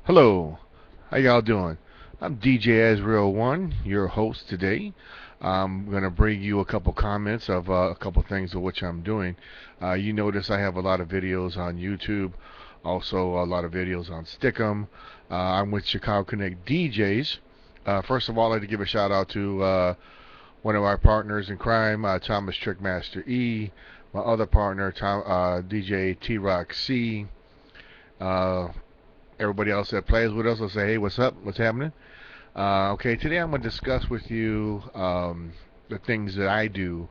Hello, how y'all doing? I'm DJ Azreal1, your host today. I'm going to bring you a couple comments of a couple things of which I'm doing. You notice I have a lot of videos on YouTube, also a lot of videos on Stickum. I'm with Chicago Connect DJs. First of all, I'd like to give a shout out to one of our partners in crime, Thomas Trickmaster E, my other partner, DJ T-Rock C. Uh, Everybody else that plays with us will say, hey, what's up? What's happening? Okay, today I'm going to discuss with you the things that I do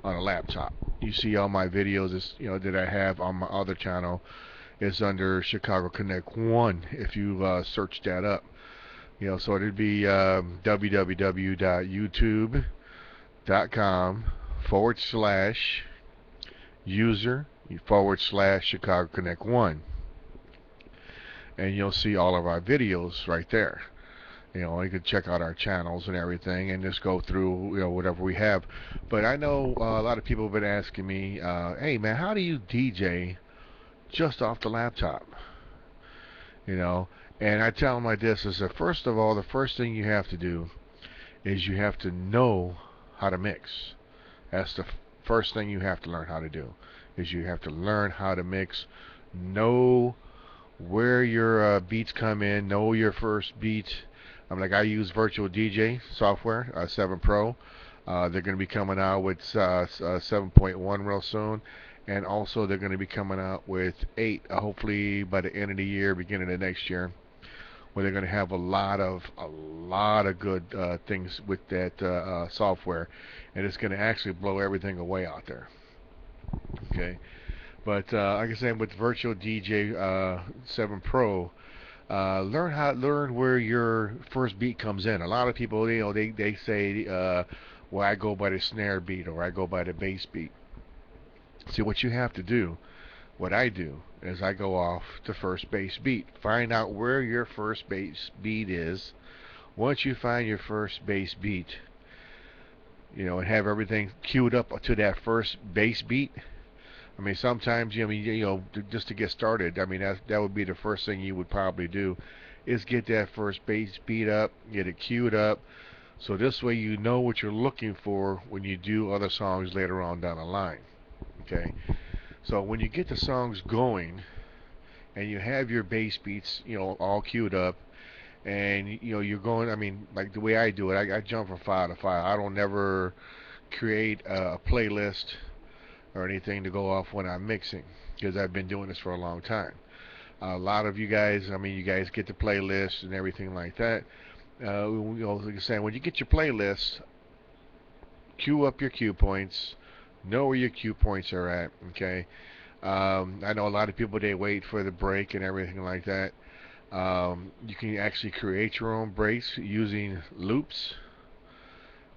on a laptop. You see all my videos that I have on my other channel is under Chicago Connect 1 if you search that up. So it'd be www.youtube.com/user/ Chicago Connect 1, and you'll see all of our videos right there. You can check out our channels and everything and just go through, whatever we have. But I know a lot of people have been asking me, hey man, how do you DJ just off the laptop? You know, and I tell them like this: is that first of all, the first thing you have to do is you have to know how to mix. That's the first thing you have to learn how to do. Is you have to learn how to mix, know where your beats come in, know your first beat. I use Virtual DJ software, 7 Pro. They're going to be coming out with 7.1 real soon, and also they're going to be coming out with 8, hopefully by the end of the year, beginning of next year, where they're going to have a lot of good things with that software, and it's going to actually blow everything away out there. Okay, but like I said, with Virtual DJ 7 Pro, learn where your first beat comes in. A lot of people, they say, well, I go by the snare beat or I go by the bass beat. See, what you have to do, what I do, is I go off the first bass beat. Find out where your first bass beat is. Once you find your first bass beat, and have everything queued up to that first bass beat. I mean, sometimes, just to get started, I mean, that would be the first thing you would probably do, is get that first bass beat up, get it queued up, so this way you know what you're looking for when you do other songs later on down the line. Okay, so when you get the songs going and you have your bass beats, all queued up, and you're going, I mean, like the way I do it, I jump from file to file. I don't never create a playlist or anything to go off when I'm mixing, because I've been doing this for a long time. A lot of you guys, I mean, you guys get the playlist and everything like that. Like I said, when you get your playlist, queue up your cue points, know where your cue points are at. Okay. I know a lot of people, they wait for the break and everything like that. You can actually create your own breaks using loops.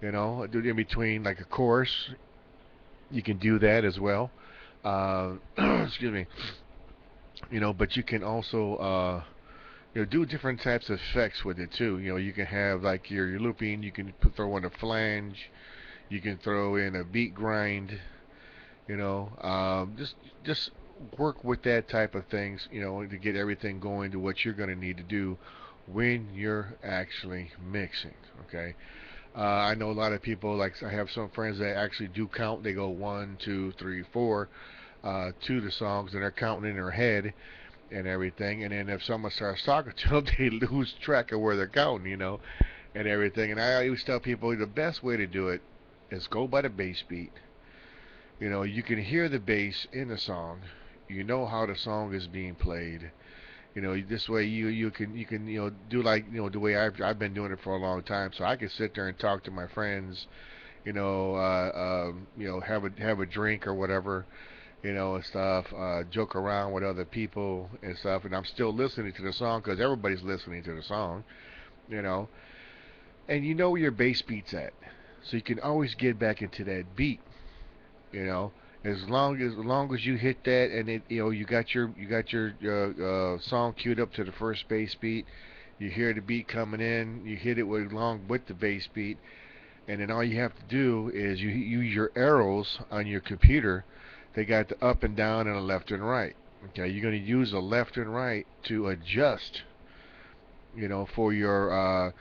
In between like a chorus, you can do that as well. Excuse me. But you can also do different types of effects with it too. You can have like your looping. You can throw in a flange. You can throw in a beat grind. Just work with that type of things. To get everything going to what you're going to need to do when you're actually mixing. Okay. I know a lot of people, like I have some friends that actually do count. They go 1, 2, 3, 4 to the songs, and they're counting in their head and everything. And then if someone starts talking to them, they lose track of where they're counting, and everything. And I always tell people the best way to do it is go by the bass beat. You can hear the bass in the song. You know how the song is being played. This way you can do like the way I've been doing it for a long time. So I can sit there and talk to my friends, have a drink or whatever, and stuff, joke around with other people and stuff, and I'm still listening to the song because everybody's listening to the song, you know, and you know where your bass beat's at, so you can always get back into that beat, you know, as long as you hit that and it, you got your song queued up to the first bass beat, you hear the beat coming in, you hit it along with the bass beat, and then all you have to do is you use your arrows on your computer. They got the up and down and the left and right. Okay, you're going to use the left and right to adjust for your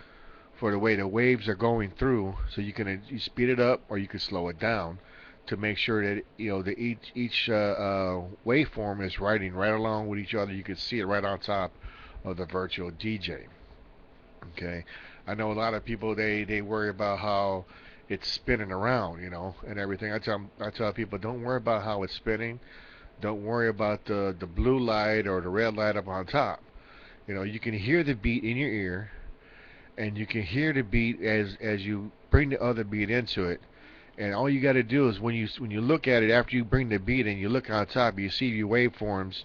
for the way the waves are going through. So you speed it up or you can slow it down to make sure that the each waveform is riding right along with each other. You can see it right on top of the virtual DJ. Okay, I know a lot of people they worry about how it's spinning around, and everything. I tell people, don't worry about how it's spinning. Don't worry about the blue light or the red light up on top. You can hear the beat in your ear, and you can hear the beat as you bring the other beat into it. And all you got to do is when you look at it after you bring the beat and you look on top, you see your waveforms,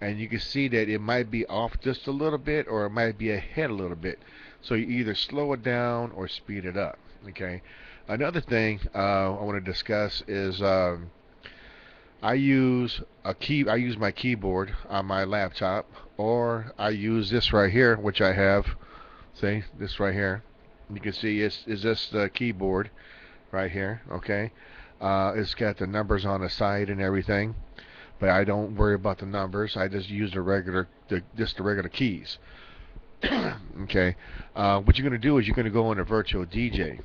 and you can see that it might be off just a little bit or it might be ahead a little bit. So you either slow it down or speed it up. Okay. Another thing I want to discuss is I use my keyboard on my laptop, or I use this right here, which I have. See this right here. You can see is this the keyboard right here. Okay. It's got the numbers on the side and everything, but I don't worry about the numbers. I just use just the regular keys. Okay. What you're going to do is you're going to go into Virtual DJ.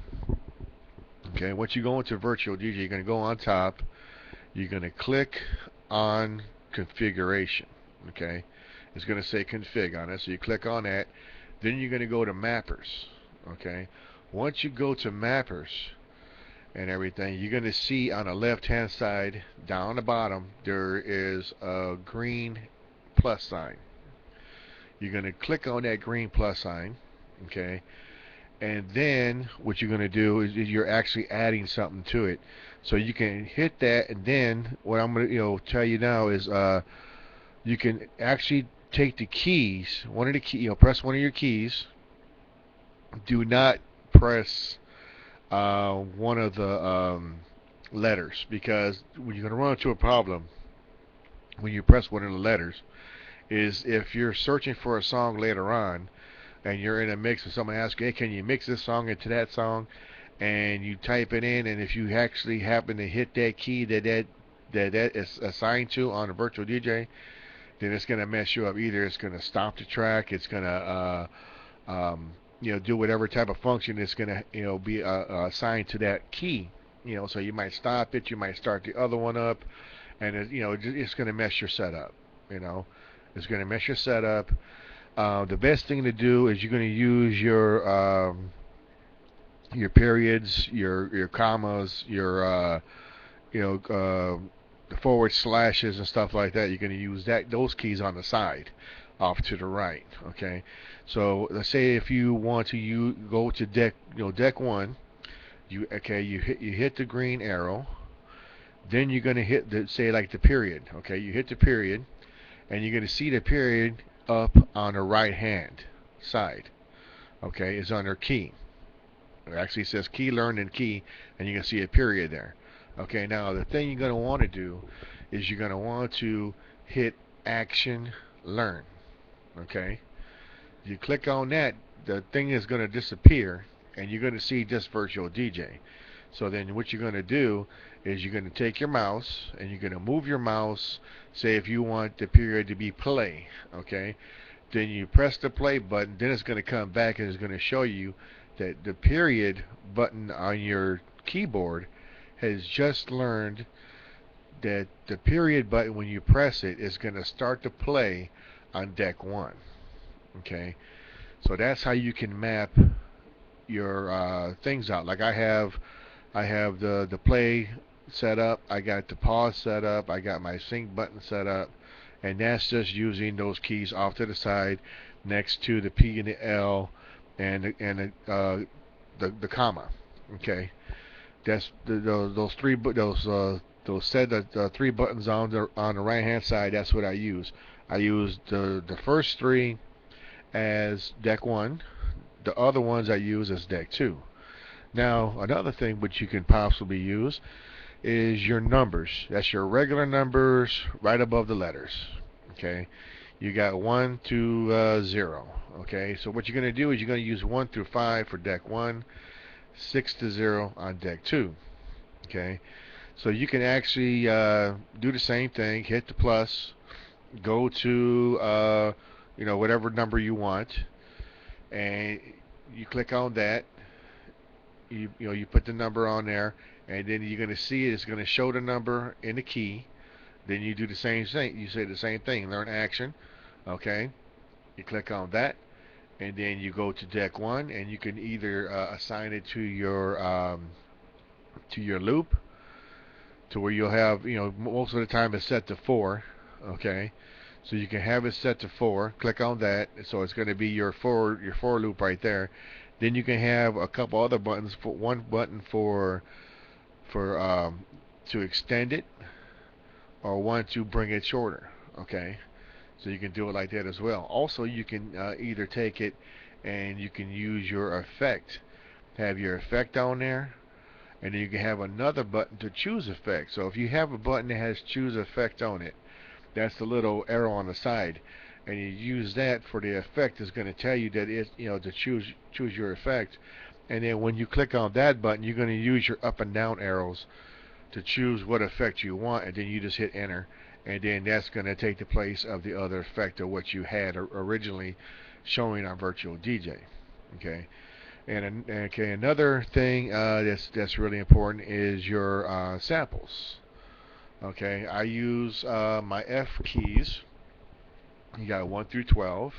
Okay. Once you go into Virtual DJ, you're going to go on top. You're going to click on Configuration. Okay. It's going to say Config on it, so you click on that. Then you're going to go to Mappers. Okay. Once you go to Mappers and everything, you're going to see on the left-hand side, down the bottom, there is a green plus sign. You're going to click on that green plus sign. Okay. And then what you're going to do is you're actually adding something to it. So you can hit that, and then what I'm going to tell you now is you can actually take the keys, press one of your keys. Do not press one of the letters, because when you're going to run into a problem when you press one of the letters is if you're searching for a song later on and you're in a mix and someone asks you, hey, can you mix this song into that song, and you type it in, and if you actually happen to hit that key that is assigned to on a virtual DJ, then it's going to mess you up. Either it's going to stop the track, it's going to do whatever type of function it's going to be assigned to that key. So you might stop it, you might start the other one up, and it's going to mess your setup. It's going to mess your setup. The best thing to do is you're going to use your periods, your commas, your the forward slashes and stuff like that. You're going to use those keys on the side, off to the right. Okay. So let's say if you want to go to deck 1, you hit the green arrow. Then you're going to hit the period. Okay. You hit the period, and you're going to see the period up on the right hand side. Okay, it's under key. It actually says key learned and key, and you can see a period there. Okay, now the thing you're going to want to do is you're going to want to hit action learn. Okay, you click on that, the thing is going to disappear, and you're going to see just virtual DJ. So then what you're going to do is you're going to take your mouse and you're going to move your mouse. Say if you want the period to be play, okay, then you press the play button. Then it's going to come back and it's going to show you that the period button on your keyboard has just learned that the period button, when you press it, is going to start to play on deck 1. Okay, so that's how you can map your things out. Like I have the play set up, I got the pause set up, I got my sync button set up, and that's just using those keys off to the side next to the P and the L and the comma. Okay, that's those three three buttons on the right hand side. That's what I use. I use the first 3 as deck 1. The other ones I use as deck 2. Now, another thing which you can possibly use is your numbers. That's your regular numbers right above the letters. Okay, you got 1 to 0. Okay, so what you're going to do is you're going to use 1 through 5 for deck 1, 6 to 0 on deck 2. Okay, so you can actually do the same thing. Hit the plus, go to whatever number you want, and you click on that. You put the number on there, and then you're going to see it's going to show the number in the key. Then you do the same thing. You say the same thing. Learn action. Okay. You click on that, and then you go to deck one, and you can either assign it to your loop, to where you'll have, most of the time it's set to 4. Okay. So you can have it set to 4. Click on that. So it's going to be your for loop right there. Then you can have a couple other buttons. For one button for to extend it, or one to bring it shorter. Okay. So you can do it like that as well. Also, you can either take it and you can use your effect. Have your effect on there, and then you can have another button to choose effect. So if you have a button that has choose effect on it, that's the little arrow on the side, and you use that for the effect. Is going to tell you that it, to choose your effect. And then when you click on that button, you're going to use your up and down arrows to choose what effect you want, and then you just hit enter, and then that's going to take the place of the other effect of what you had originally showing on Virtual DJ. Okay. And okay, another thing that's really important is your samples. Okay, I use my F keys. You got 1 through 12,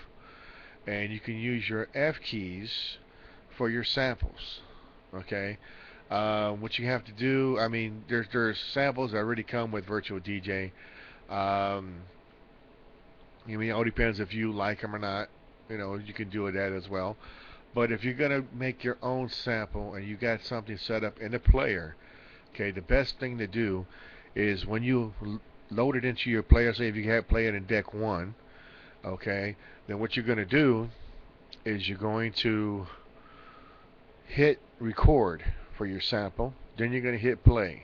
and you can use your F keys for your samples. Okay, what you have to do, I mean, there's samples that already come with Virtual DJ. It all depends if you like them or not. You can do that as well. But if you're gonna make your own sample and you got something set up in the player, okay, the best thing to do is when you load it into your player. Say if you have play it in deck one, okay, then what you're gonna do is you're going to hit record for your sample. Then you're gonna hit play,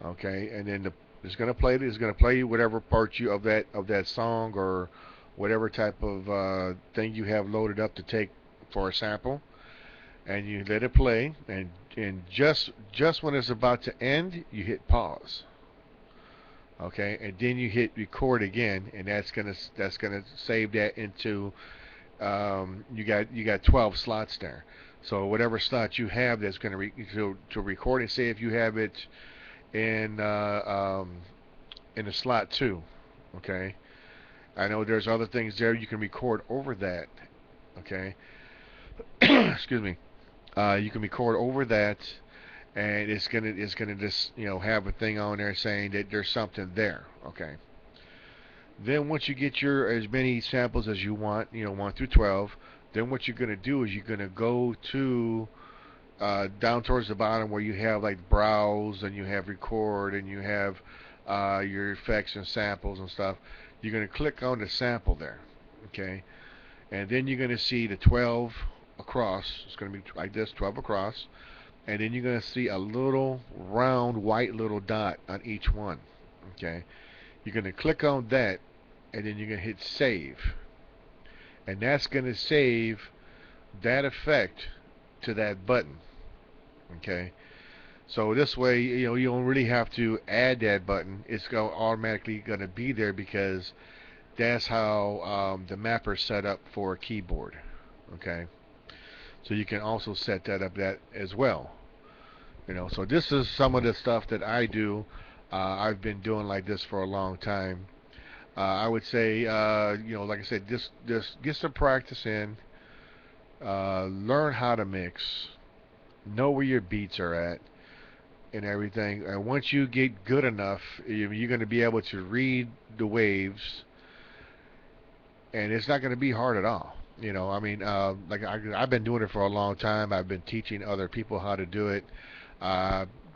okay, and then it's gonna play. It's gonna play whatever part you of that song, or whatever type of thing you have loaded up to take for a sample, and you let it play, and just when it's about to end, you hit pause. Okay, and then you hit record again, and that's gonna save that into you got 12 slots there. So whatever slot you have, that's gonna to record it. Say if you have it in a slot 2. Okay, I know there's other things there you can record over that. Okay, excuse me. You can record over that, and it's gonna just have a thing on there saying that there's something there. Okay. Then once you get your as many samples as you want, 1 through 12, then what you're gonna do is you're gonna go to down towards the bottom where you have like browse, and you have record, and you have your effects and samples and stuff. You're gonna click on the sample there. Okay. And then you're going to see the 12 across. It's going to be like this, 12 across. And then you're going to see a little round white little dot on each one. Okay. You're going to click on that, and then you're going to hit save. And that's going to save that effect to that button. Okay. So this way, you don't really have to add that button. It's automatically going to be there, because that's how the mapper is set up for a keyboard. Okay, so you can also set that up that as well. So this is some of the stuff that I do. I've been doing like this for a long time. I would say, like I said, just get some practice in. Learn how to mix. Know where your beats are at and everything. And once you get good enough, you're going to be able to read the waves, and it's not going to be hard at all. I mean, like I've been doing it for a long time. I've been teaching other people how to do it.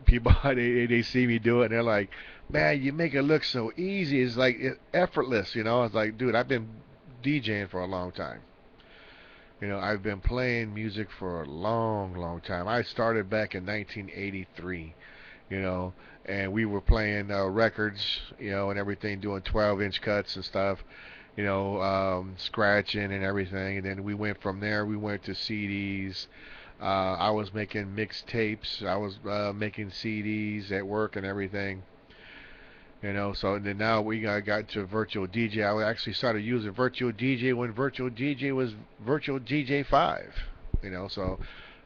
People they see me do it, and they're like, "Man, you make it look so easy. It's like effortless." It's like, dude, I've been DJing for a long time. I've been playing music for a long, long time. I started back in 1983. And we were playing records, and everything, doing 12-inch cuts and stuff. Scratching and everything, and then we went from there. We went to CDs. I was making mixtapes. I was making CDs at work and everything. So then now we got to virtual DJ. I actually started using virtual DJ when virtual DJ was virtual DJ 5. So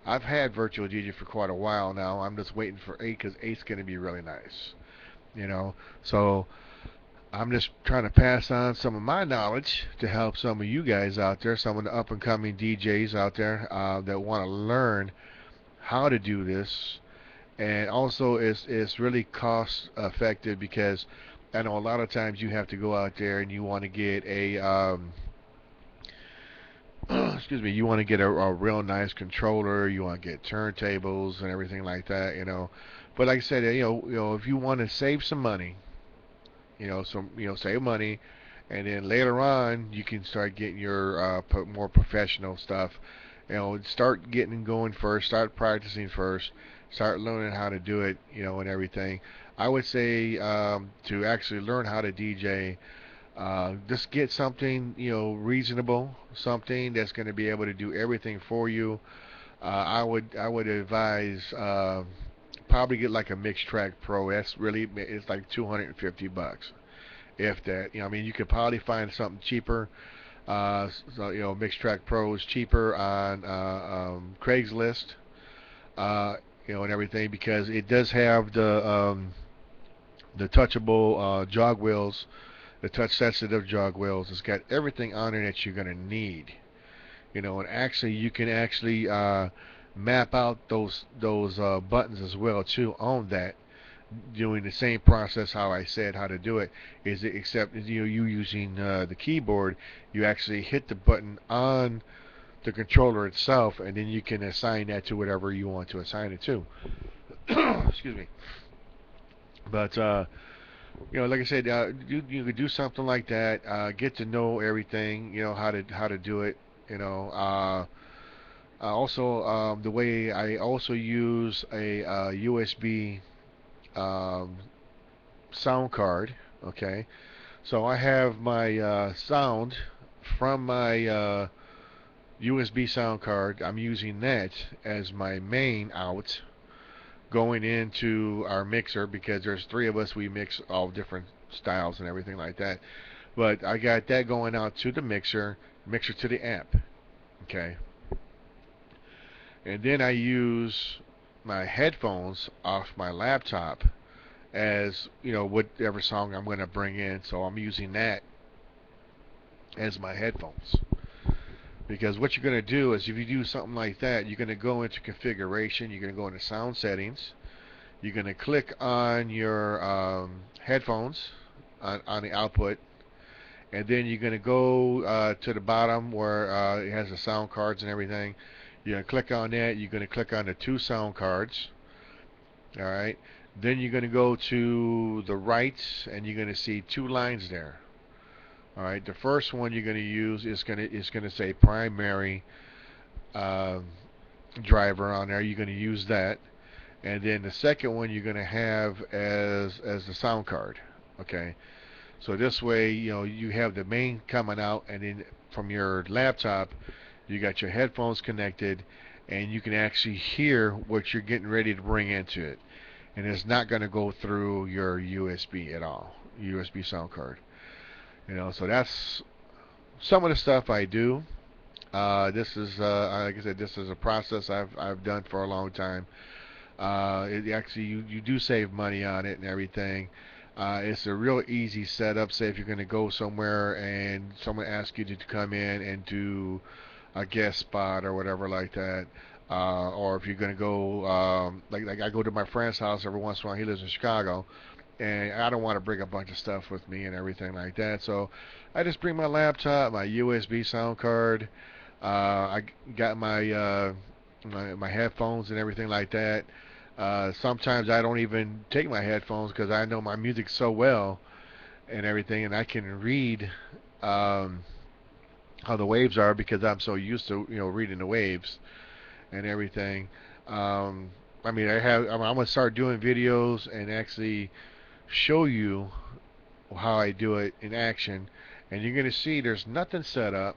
I've had virtual DJ for quite a while now. I'm just waiting for 8 because 8's going to be really nice. So I'm just trying to pass on some of my knowledge to help some of you guys out there, some of the up and coming DJs out there that want to learn how to do this. And also it's really cost effective because I know a lot of times you have to go out there and you want to get a excuse me, you want to get a real nice controller, you want to get turntables and everything like that. But like I said, if you want to save some money, save money, and then later on you can start getting your more professional stuff. Start getting going first, start practicing first, start learning how to do it, and everything. I would say to actually learn how to DJ, just get something, reasonable, something that's going to be able to do everything for you. I would advise probably get like a Mix Track Pro. It's like $250, if that. You could probably find something cheaper. Mix Track Pro is cheaper on Craigslist, and everything because it does have the touchable jog wheels, the touch sensitive jog wheels. It's got everything on it that you're gonna need. And actually you can actually map out those buttons as well too on that, doing the same process how I said how to do it, except you using the keyboard. You actually hit the button on the controller itself, and then you can assign that to whatever you want to assign it to. Excuse me. But like I said, you could do something like that. Get to know everything. How to do it. Also, the way I also use a USB sound card. Okay, so I have my sound from my USB sound card. I'm using that as my main out going into our mixer because there's 3 of us. We mix all different styles and everything like that. But I got that going out to the mixer to the amp. Okay. And then I use my headphones off my laptop as, whatever song I'm going to bring in. So I'm using that as my headphones. Because what you're going to do is if you do something like that, you're going to go into configuration, you're going to go into sound settings, you're going to click on your headphones on the output, and then you're going to go to the bottom where it has the sound cards and everything. You're going to click on that, you're going to click on the 2 sound cards. Alright, then you're going to go to the right and you're going to see 2 lines there. Alright, the first one you're going to use is going to say primary driver on there. You're going to use that, and then the second one you're going to have as the sound card. Okay, so this way you have the main coming out, and then from your laptop you got your headphones connected, and you can actually hear what you're getting ready to bring into it, and it's not going to go through your USB at all, USB sound card. So that's some of the stuff I do. This is, like I said, this is a process I've done for a long time. It actually you do save money on it and everything. It's a real easy setup. Say if you're going to go somewhere and someone asks you to come in and do a guest spot or whatever like that, or if you're going to go, like I go to my friend's house every once in a while. He lives in Chicago. And I don't want to bring a bunch of stuff with me and everything like that. So I just bring my laptop, my USB sound card. I got my my headphones and everything like that. Sometimes I don't even take my headphones because I know my music so well and everything, and I can read how the waves are because I'm so used to reading the waves and everything. I'm gonna start doing videos and actually show you how I do it in action, and you're gonna see there's nothing set up.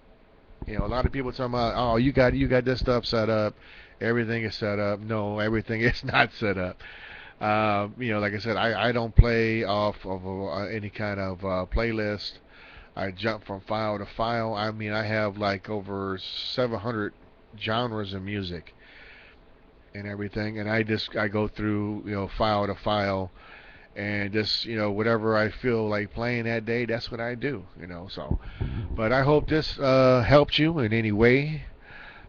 A lot of people talking about, oh, you got this stuff set up, everything is set up. No, everything is not set up. Like I said, I don't play off of any kind of playlist. I jump from file to file. I mean, I have like over 700 genres of music and everything, and I go through file to file, and just whatever I feel like playing that day, that's what I do. So, but I hope this helped you in any way.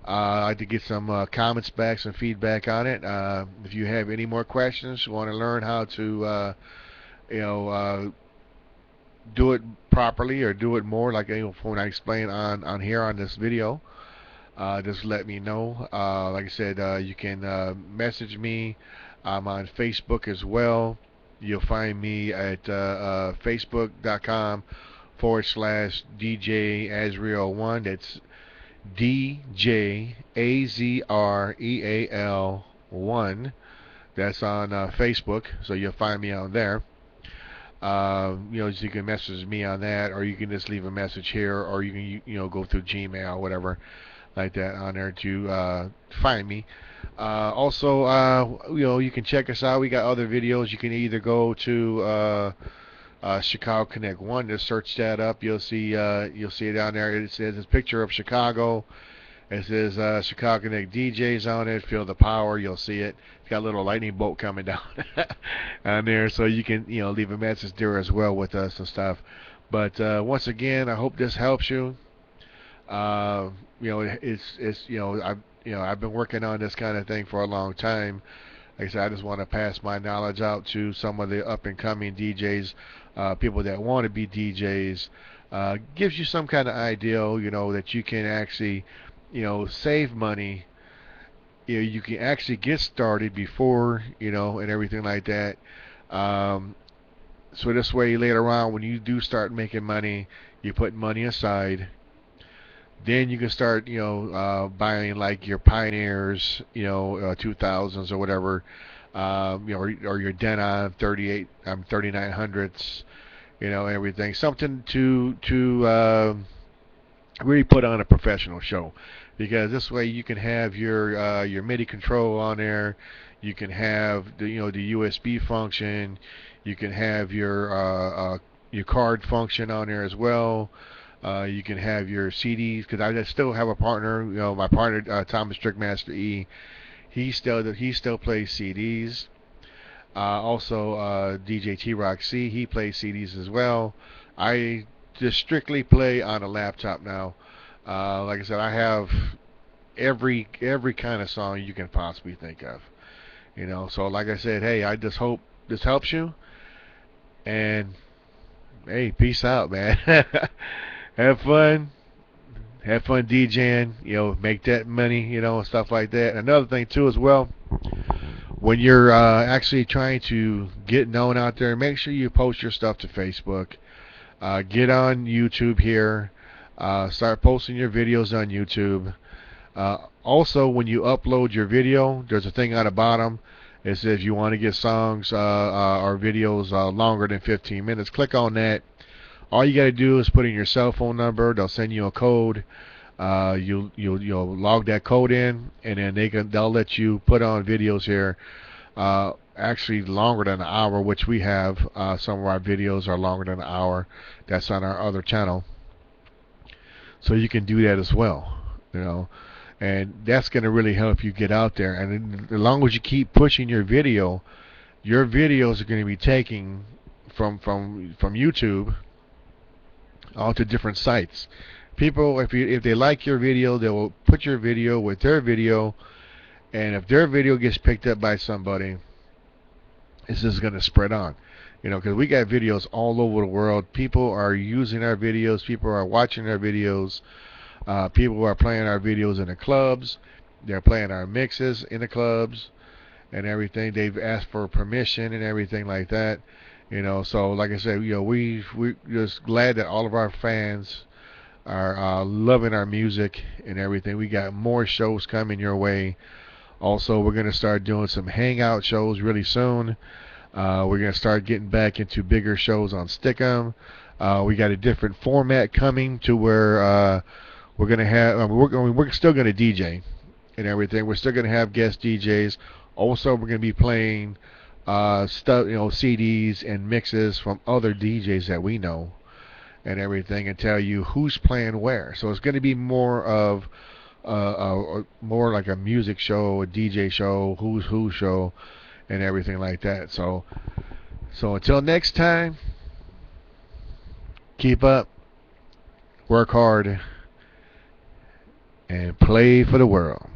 I'd like to get some comments back, some feedback on it. If you have any more questions, want to learn how to you know do it properly or do it more like when I explain on here on this video, just let me know. Like I said, you can message me. I'm on Facebook as well. You'll find me at facebook.com/DJ Azreal1. That's DJ Azreal 1. That's on Facebook, so you'll find me on there. So you can message me on that, or you can just leave a message here, or you can go through Gmail, whatever like that on there to find me. Also, you can check us out. We got other videos. You can either go to Chicago Connect 1. Just search that up. You'll see it down there. It says a picture of Chicago. It says Chicago Connect DJs on it. Feel the power. You'll see it. It's got a little lightning bolt coming down on there, so you can leave a message there as well with us and stuff. But once again, I hope this helps you. I've been working on this kind of thing for a long time. Like I said, I just want to pass my knowledge out to some of the up and coming DJs, people that want to be DJs. Gives you some kind of idea, that you can actually, save money. You can actually get started before, and everything like that. So this way, later on, when you do start making money, you put money aside. Then you can start, buying like your Pioneers, 2000s or whatever, or your Denon 3900s, everything. Something to really put on a professional show, because this way you can have your MIDI control on there. You can have the USB function. You can have your card function on there as well. You can have your CDs, because I still have a partner. My partner Thomas Strickmaster E. He still plays CDs. Also, DJ T-Rock C. He plays CDs as well. I just strictly play on a laptop now. Like I said, I have every kind of song you can possibly think of. So like I said, hey, I just hope this helps you. And hey, peace out, man. Have fun DJing, make that money, and stuff like that. Another thing too as well, when you're actually trying to get known out there, make sure you post your stuff to Facebook. Get on YouTube here. Start posting your videos on YouTube. Also, when you upload your video, there's a thing on the bottom. It says if you want to get songs or videos longer than 15 minutes, click on that. All you got to do is put in your cell phone number. They'll send you a code. You'll log that code in, and then they'll let you put on videos here. Actually longer than an hour, which we have. Some of our videos are longer than an hour. That's on our other channel. So you can do that as well. And that's going to really help you get out there. And as long as you keep pushing your videos are going to be taken from YouTube onto different sites. People, if they like your video, they will put your video with their video, and if their video gets picked up by somebody, this is going to spread on. Because we got videos all over the world. People are using our videos. People are watching our videos. People are playing our videos in the clubs. They're playing our mixes in the clubs and everything. They've asked for permission and everything like that. So like I said, we're just glad that all of our fans are loving our music and everything. We got more shows coming your way. Also, we're going to start doing some hangout shows really soon. We're going to start getting back into bigger shows on Stick'em. We got a different format coming to where we're going to have, we're still going to DJ and everything. We're still going to have guest DJs. Also, we're going to be playing stuff, CDs and mixes from other DJs that we know and everything, and tell you who's playing where. So it's going to be more of more like a music show, a DJ show, who's who show, and everything like that. So until next time, keep up, work hard, and play for the world.